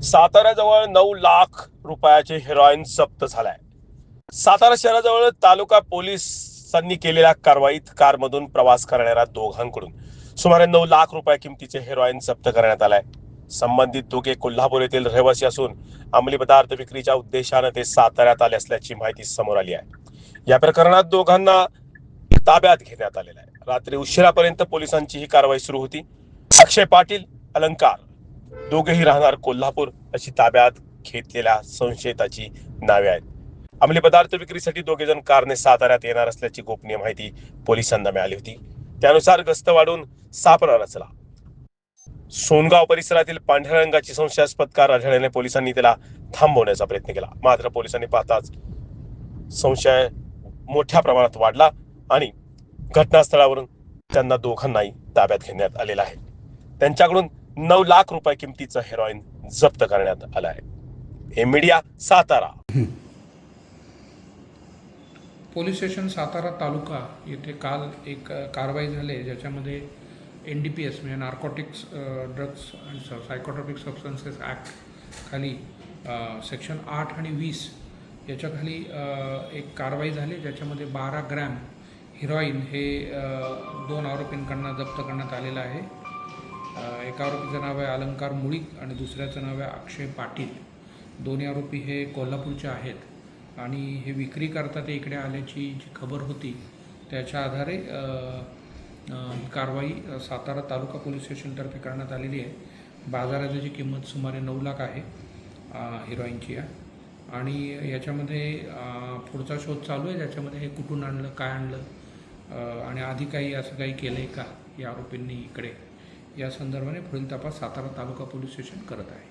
साताऱ्याजवळ 9 लाख रुपयाचे हेरॉईन जप्त झालाय. सातारा शहराजवळ तालुका पोलिसांनी केलेल्या कारवाईत कारमधून प्रवास करणाऱ्या दोघांकडून सुमारे 9 लाख रुपये किमतीचे हेरॉईन जप्त करण्यात आलाय. संबंधित दोघे कोल्हापूर येथील रहिवासी असून अंमली पदार्थ विक्रीच्या उद्देशाने ते साताऱ्यात आले असल्याची माहिती समोर आली आहे. या प्रकरणात दोघांना ताब्यात घेण्यात आलेलं आहे. रात्री उशिरापर्यंत पोलिसांची ही कारवाई सुरू होती. अक्षय पाटील, अलंकार दोघेही राहणार कोल्हापूर अशी ताब्यात घेतलेल्या संशयिताची नावे आहेत. अंमली पदार्थ विक्रीसाठी दोघे जण कारने साताऱ्यात येणार असल्याची गोपनीय माहिती पोलिसांना मिळाली होती. त्यानुसार गस्त वाढून सापळा रचला. सोनगाव परिसरातील पांढऱ्या रंगाची संशयास्पद कार आढळल्याने पोलिसांनी त्याला थांबवण्याचा प्रयत्न केला. मात्र पोलिसांनी पाहताच संशय मोठ्या प्रमाणात वाढला आणि घटनास्थळावरून त्यांना दोघांनाही ताब्यात घेण्यात आलेला आहे. त्यांच्याकडून 9 लाख रुपये किमतीचं हेरॉईन जप्त करण्यात आलं आहे. हे media Satara. Police station Satara taluka येथे काल एक कारवाई झाली ज्याच्यामध्ये NDPS म्हणजे narcotics drugs and psychotropic substances act खाली सेक्शन 8 आणि 20 याच्याखाली एक कारवाई झाली ज्याच्यामध्ये 12 ग्रॅम हिरॉईन हे 2 आरोपींकडनं जप्त करण्यात आलेलं आहे. एका आरोपीचं नाव आहे अलंकार मुळीक आणि दुसऱ्याचं नाव आहे अक्षय पाटील. दोन्ही आरोपी हे कोल्हापूरचे आहेत आणि हे विक्री करता ते इकडे आल्याची जी खबर होती त्याच्या आधारे ही कारवाई सातारा तालुका पोलीस स्टेशनतर्फे करण्यात आलेली आहे. बाजाराची किंमत सुमारे 9 लाख आहे हिरॉईनची आहे आणि याच्यामध्ये पुढचा शोध चालू आहे ज्याच्यामध्ये हे कुठून आणलं, काय आणलं आणि आधी काही असं काही केलं आहे का या आरोपींनी इकडे, या संदर्भाने पुढील तपास सातारा तालुका पोलीस स्टेशन करत आहे.